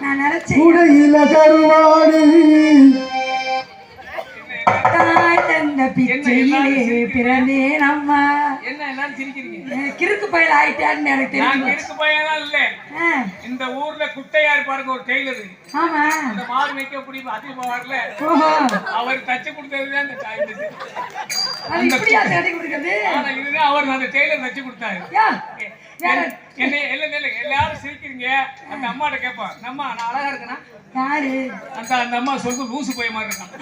நான் நினைச்சேன் குடையில கருவாடு தாய் தந்த பிச்சையிலே பிறந்தேன் அம்மா. என்ன எல்லாரும் சிரிக்கிறீங்க? கிறுக்கு பயல் ஆயிட்டான்னு எனக்கு நான் தெரியும். கிறுக்கு பையனா இல்ல. இந்த ஊர்ல குட்டையா இருப்பாருங்க ஒரு டெய்லர். ஆமா. அந்த மாடு மேய்க்க முடியும் அதிகமா வரல. அவர் தச்சு கொடுத்ததுதான் அந்த டைலர். அது இப்படியா தச்சு கொடுக்கிறது? ஆனா இதுதான் அவர் அந்த டெய்லர் தச்சு கொடுத்தாரு. என்ன எல்லாரும் சிரிக்கிறீங்க. அந்த அம்மாட்ட கேட்பான், அம்மா நான் அழகா இருக்கேனா? யாரு? அந்த அம்மா சொல்லு லூசு போய் மாதிரி இருக்கான்.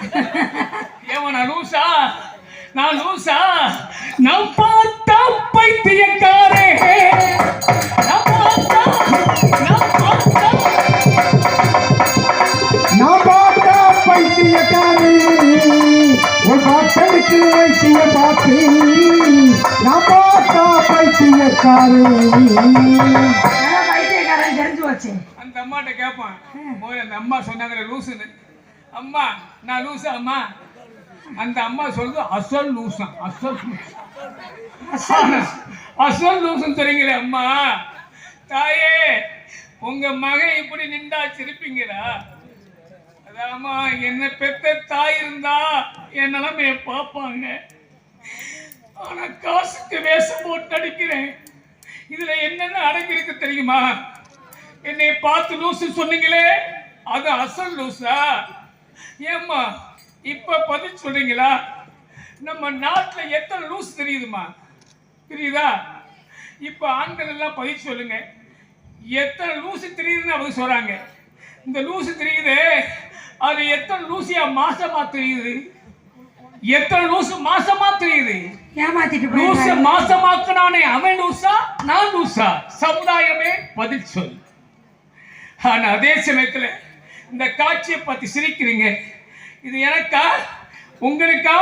ஏமா நான் லூசா? நான் லூசா? நான் பார்த்தா பைத்தியக்காரே. நான் பார்த்தா பைத்தியக்காரே. ஒரு பாட்டனுக்கு வைத்திய பாட்டு. நான் பார்த்தா பைத்தியக்காரே. பைத்தியக்காரன் தெரிஞ்சு வச்சு அந்த அம்மாட்ட கேட்பான். அந்த அம்மா சொன்னாங்க லூசுன்னு. அம்மா நான் லூசா அம்மா? அந்த அம்மா சொல்லுது அசல் லூசம். அசல் லூசம் தெரியுங்களே அம்மா. தாயே உங்க மகன் இப்படி நின்றா சிரிப்பீங்களா? அதாம்மா என்ன பெத்த தாய் இருந்தா என் நிலைமைய பார்ப்பாங்க. ஆனா காசுக்கு வேஷம் போட்டு அடிக்கிறேன். இதுல என்னென்ன அடங்கிருக்கு தெரியுமா? என்னை பார்த்து லூசு சொன்னீங்களே, அது அசல் லூசா? ஏம்மா இப்ப பதில் சொல்றீங்களா? நம்ம நாட்டுல எத்தனை லூஸ் தெரியுதுமா? தெரியுதா? இப்ப ஆண்கள் எல்லாம் பதில் சொல்லுங்க, எத்தனை லூசு தெரியுதுன்னு அவங்க சொல்றாங்க. இந்த லூசு தெரியுது, அது எத்தனை லூசியா மாசமா தெரியுது? எத்தனை லூசு மாசமா தெரியுது? ஏமாத்திட்டு லூச மாசமாக்குனானே அவன் லூசா நான் லூசா? சமுதாயமே பதில் சொல். ஆனா அதே சமயத்துல இந்த காட்சியை பத்தி சிரிக்கிறீங்க. இது எனக்கா உங்களுக்கா?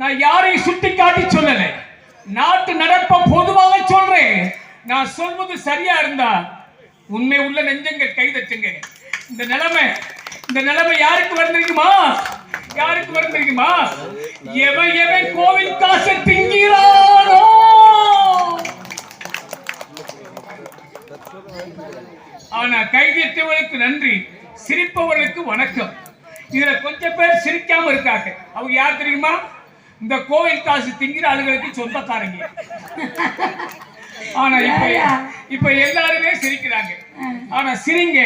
நான் யாரையும் சுட்டி காட்டி சொல்லல, நாட்டு நடப்ப பொதுவாக சொல்றேன். நான் சொல்வது சரியா இருந்தா உண்மை உள்ள நெஞ்சங்கள் கைதட்டுங்க. இந்த நிலைமை யாருக்கு வந்திருக்குமா? யாருக்கு வந்திருக்குமா? எவன் கோவில் காசை திங்கிறானோ. ஆனா கைதட்டவர்களுக்கு நன்றி, சிரிப்பவர்களுக்கு வணக்கம். இதுல கொஞ்சம் பேர் சிரிக்காம இருக்காங்க. அவங்க யார் தெரியுமா? இந்த கோவில் காசு திங்கிற ஆளுகளுக்கு சொந்தக்காரங்க. ஆனா இப்ப எல்லாருமே சிரிக்கிறாங்க. ஆனா சிரிங்க.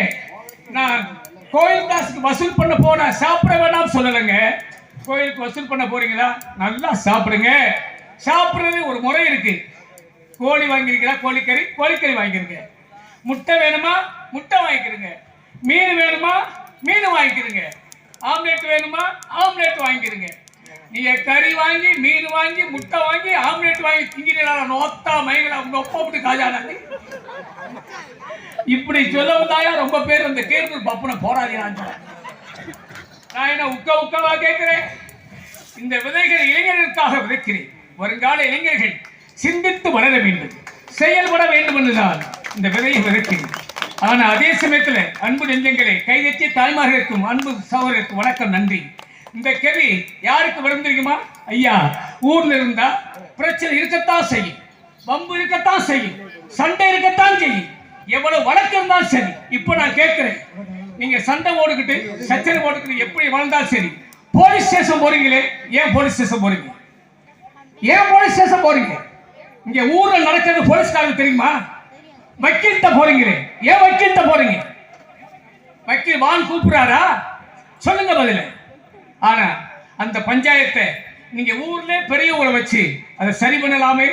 நான் கோயில் காசுக்கு வசூல் பண்ண போனா சாப்பிட வேண்டாம் சொல்லலைங்க. கோயிலுக்கு வசூல் பண்ண போறீங்களா? நல்லா சாப்பிடுங்க. சாப்பிடுறது ஒரு முறை இருக்கு. கோழி வாங்கிருக்கா? கோழிக்கறி வாங்கிருங்க. முட்டை வேணுமா? முட்டை வாங்கிக்கிறங்க. மீன் வேணுமா? மீன் வாங்கிக்கிறங்க. ஆம்லேட் வேணுமா? ஆம்லேட் வாங்கிக்கிறங்க. நீங்க கறி வாங்கி மீன் வாங்கி முட்டை வாங்கி ஆம்லேட் வாங்கி திங்கிறீங்களா? நோத்தா மைகளை அவங்க ஒப்பப்பட்டு காஜானாங்க. இப்படி சொல்லவுதாயா ரொம்ப பேர் அந்த கேர்பூர் பப்புனை போராடினாங்க. நான் என்ன உக்கவா கேட்கிறேன்? இந்த விதைகள் இளைஞர்களுக்காக விதைக்கிறேன். வருங்கால இளைஞர்கள் சிந்தித்து வளர வேண்டும், செயல்பட வேண்டும் என்றுதான் இந்த விதையை விதைக்கிறேன். ஆனா அதே சமயத்துல அன்பு நெஞ்சங்களை கைதட்டிய தாய்மார்களுக்கும் அன்பு சகோதரருக்கு வணக்கம், நன்றி. இந்த கேள்வி யாருக்கு வரும் தெரியுமா? ஐயா, ஊர்ல இருந்தா பிரச்சனை இருக்கத்தான் செய்யும், வம்பு இருக்கத்தான் செய்யும், சண்டை இருக்கத்தான் செய்யும், எவ்வளவு வழக்கு இருந்தாலும் சரி. இப்ப நான் கேட்கிறேன், நீங்க சண்டை ஓடுக்கிட்டு சச்சனை ஓடுக்கிட்டு எப்படி வளர்ந்தாலும் சரி, போலீஸ் ஸ்டேஷன் போறீங்களே, ஏன் போலீஸ் ஸ்டேஷன் போறீங்க? ஏன் போலீஸ் ஸ்டேஷன் போறீங்க? இங்க ஊர்ல நடக்கிறது போலீஸ்காரருக்கு தெரியுமா? வக்கீல்கிட்ட போறீங்களே, ஏன் வக்கீல்கிட்ட போறீங்க? வக்கீல் வான் கூப்பிடுறாரா? சொல்லுங்க பதில. ஆனா அந்த பஞ்சாயத்தை நீங்க ஊர்ல பெரியவங்களை வச்சு அதை சரி பண்ணலாமே.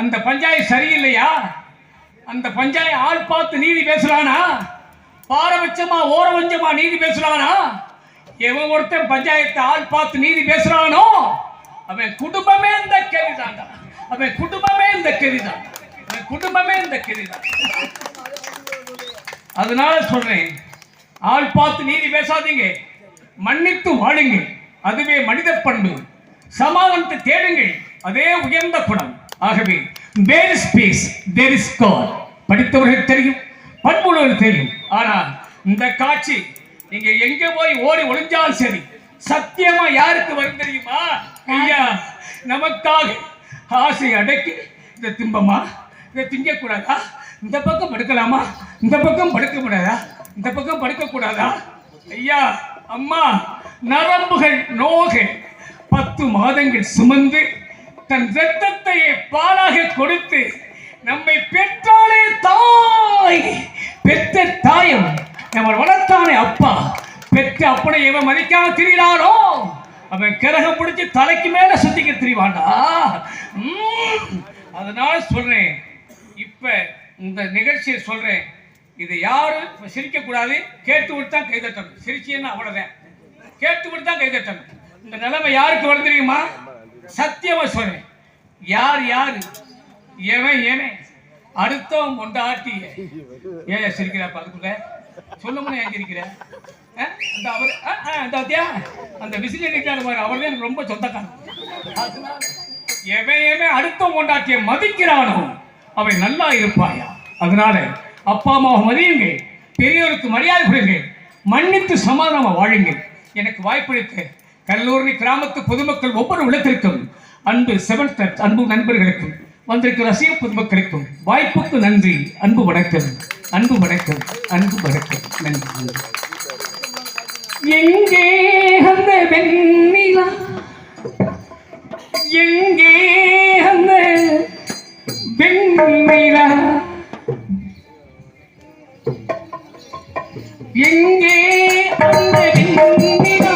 அந்த பஞ்சாயத்து சரியில்லையா? அந்த பஞ்சாயத்து ஆள் பார்த்து நீதி பேசுறானா? பாரபட்சமா ஓரவஞ்சமா நீதி பேசுறானா? எவன் ஒருத்தன் பஞ்சாயத்து ஆள் பார்த்து நீதி பேசுறானோ அவன் குடும்பமே இந்த கேள்விதான். அவன் குடும்பமே இந்த கேள்விதான். அவன் குடும்பமே இந்த கேள்விதான். அதனால சொல்றேன், ஆள் பார்த்து நீதி பேசாதீங்க, மன்னித்து வாழுங்க. அதுவே மனித பண்பு. சமாதானத்தை தேடுங்கள், அதே உயர்ந்த குணம். ஆகவே there is peace, there is God. படித்தவர்கள் தெரியும், பண்புள்ளவர்கள் தெரியும். ஆனா இந்த காட்சி நீங்க எங்க போய் ஓடி ஒளிஞ்சாலும் சரி, சத்தியமா யாருக்கு வரும் தெரியுமா? ஐயா, நமக்காக ஆசை அடக்கி இதை திம்பமா, இதை திங்க கூடாதா, இந்த பக்கம் எடுக்கலாமா, இந்த பக்கம் படுக்க கூடாதா? இந்த பக்கம் படுக்க கூடாதா? ஐயா அம்மா, நரம்புகள் நோக 10 மாதங்கள் சுமந்து தன் இரத்தத்தை பாலாக கொடுத்து நம்மை பெற்றாலே தாய், பெற்ற தாயம் நம்ம வளர்த்தானே அப்பா, பெற்ற அப்பனை இவன் மதிக்காம திரிகிறானோ அவன் கிரகம் பிடிச்சி தலைக்கு மேல சுத்திக்க திரிவாண்டா. அதனால சொல்றேன், இப்ப இந்த நிகழ்ச்சியை சொல்றேன், இது யாரும் சிரிக்க கூடாது, கேட்டு விட்டு தான் கைதட்டணும். சிரிச்சேன்னா அவ்வளவுதான், கேட்டு விட்டு தான் கைதட்டணும். இந்த நிலைமை யாருக்கு வரும் தெரியுமா? சத்தியமா சொல்றேன், யார் யாரு எவன் எவன் அடுத்தவன் கொண்டாட்டி ஏன் சிரிக்கிறா? அதுக்குள்ள சொல்லுமுன்னு ஏன் சிரிக்கிற? அந்த அவர் அந்த விசில் நிற்கிறாரு, அவர் எனக்கு ரொம்ப சொந்தக்காரன். எவன் எவன் அடுத்தவன் கொண்டாட்டிய மதிக்கிறானோ அவன் நல்லா இருப்பாயா. அதனால அப்பா அம்மாவை மதியுங்கள், பெரியோருக்கு மரியாதை கொடுங்கள், மன்னித்து சமாதானமாக வாழுங்கள். எனக்கு வாய்ப்பளித்த கல்லூரி கிராமத்து பொதுமக்கள் ஒவ்வொரு உள்ளத்திற்கும், அன்பு செவன்த் அன்பு நண்பர்களுக்கும், வந்திருக்கிற ரசிக பொதுமக்களுக்கும் வாய்ப்புக்கு நன்றி. அன்பு வணக்கம், அன்பு வணக்கம், அன்பு வணக்கம், நன்றி. எங்கே அந்த வெண்ணிலா, எங்கே அந்த வெண்ணிலா, எங்கே அந்த வெண்ணிலா,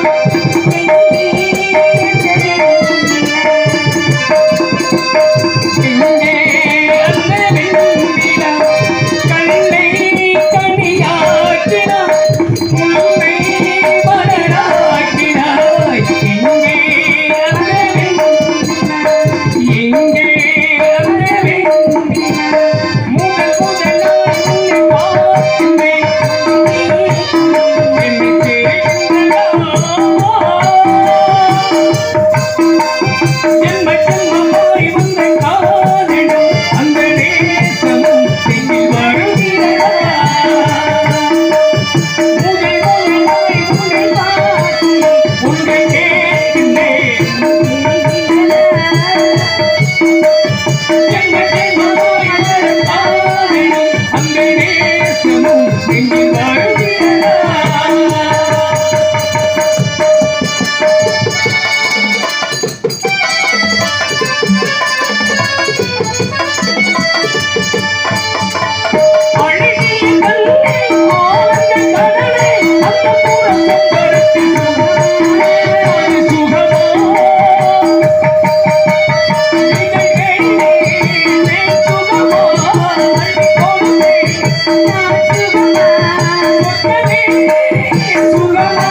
சுகமா